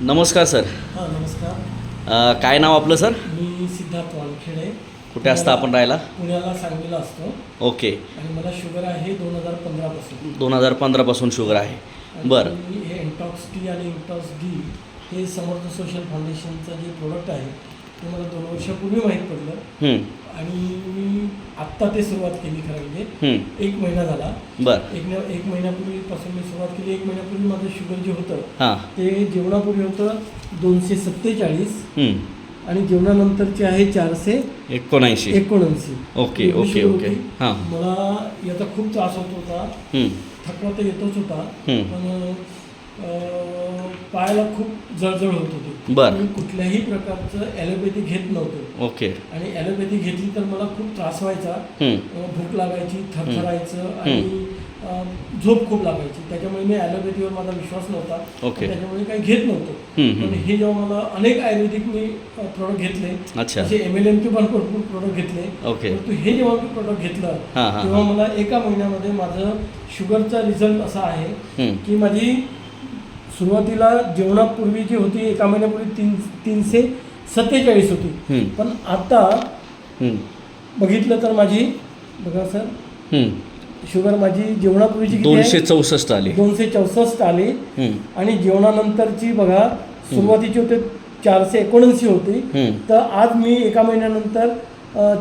नमस्कार सर. हां नमस्कार. काय नाव आपलं सर? मी सिद्धार्थ वानखेडे. कुठे असता आपण राहायला? पुण्याला सांगलीला असतो. ओके. आणि मला शुगर आहे 2015 पासून. 2015 पासून शुगर आहे. बरं. हे इंटॉक्स टी आणि इंटॉक्स डी हे समर्थ सोशल फाउंडेशनचं जे प्रोडक्ट आहे ते मला 2 वर्षापूर्वी माहीत पडलं. आणि मी आत्ता ते सुरुवात केली खरं म्हणजे 1 महिना झाला. बरं. एक महिन्यापूर्वीपासून मी सुरुवात केली. 1 महिन्यापूर्वी माझं शुगर जे होतं हां ते जेवणापूर्वी होतं 247 आणि जेवणानंतरचे आहे 479. Okay okay okay. हां. मला याचा खूप त्रास होत होता. थकवा तर येतच होता पण पायाला खूप जळजळ होत होती. बरं. मी कुठल्याही प्रकारचं ॲलोपॅथी घेत नव्हतो. ओके. आणि ॲलोपॅथी घेतली तर मला खूप त्रास व्हायचा. भूक लागायची, थरथरायचं आणि झोप खूप लागायची. त्याच्यामुळे मी ॲलोपॅथीवर माझा विश्वास नव्हता. ओके. त्याच्यामुळे काही घेत नव्हतो. पण हे जेव्हा मला अनेक आयुर्वेदिक मी प्रोडक्ट घेतले. अच्छा. असे MLM पण भरपूर प्रोडक्ट घेतले. ओके. परंतु हे जेव्हा मी प्रोडक्ट घेतलं तेव्हा मला एका महिन्यामध्ये माझं शुगरचा रिझल्ट असा आहे की माझी सुरुवातीला जेवणापूर्वी जी होती एका महिन्यापूर्वी 347 होती. पण आता बघितलं तर माझी बघा सर शुगर माझी जेवणापूर्वीची 264 आली. 264 आली. आणि जेवणानंतरची बघा सुरुवातीची होते 479 होती. तर आज मी एका महिन्यानंतर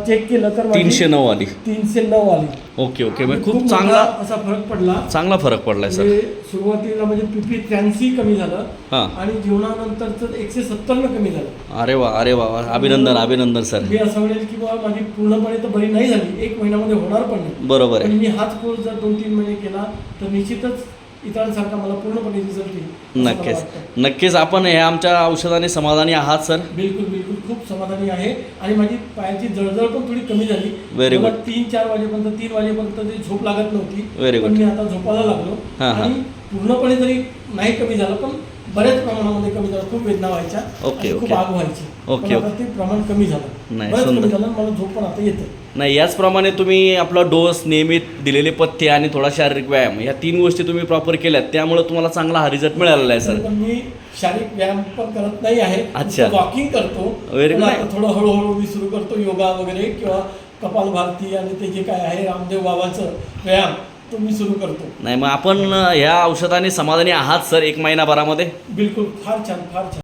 चेक केलं तर 309 आली. 309 आली. Okay okay. म्हणजे खूप चांगला असा फरक पडला. चांगला फरक पडलाय सर. सुरुवातीला म्हणजे PP 83 कमी झालं. हां. आणि जेवणानंतरचं 170 कमी झालं. अरे वा अरे वा. अभिनंदन अभिनंदन सर. मी असं म्हणेल की बाबा माझी पूर्णपणे तर बरी नाही झाली, 1 महिन्यामध्ये होणार पण नाही. बरोबर पण आहे. मी हाच कोर्स जर 2-3 महिने केला तर निश्चितच इतरांसारखा मला पूर्णपणे रिझल्ट येईल. नक्कीच नक्कीच. आपण ह्या आमच्या औषधाने समाधानी आहात सर? बिलकुल बिलकुल खूप समाधानी आहे. आणि माझी पायाची जळजळ पण थोडी कमी झाली. Very good. 3-4 वाजेपर्यंत 3 वाजेपर्यंत ती झोप लागत नव्हती. Very good. पण मी आता झोपायला लागलो. आणि पूर्णपणे जरी नाही कमी झालं पण बऱ्याच प्रमाणामध्ये कमी झालं. खूप वेदना व्हायच्या. ओके खूप आग व्हायची. ओके. आता ते प्रमाण कमी झालं. नाही, बरंच सुंदर. कमी झालं. मला झोप पण आता येते. नाही, याचप्रमाणे तुम्ही आपला डोस, नियमित दिलेले पथ्य आणि थोडा शारीरिक व्यायाम या 3 गोष्टी तुम्ही प्रॉपर केल्यात त्यामुळे तुम्हाला चांगला हा रिझल्ट मिळालेला आहे सर. पण मी शारीरिक व्यायाम पण करत नाही आहे. अच्छा. वॉकिंग करतो. Very good. आता थोडं हळूहळू मी सुरू करतो योगा वगैरे किंवा कपालभाती आणि ते जे काय आहे रामदेव बाबाचं व्यायाम तो मी सुरू करतो. नाही, मग आपण ह्या औषधाने समाधानी आहात सर 1 महिनाभरामध्ये? बिलकुल फार छान फार छान.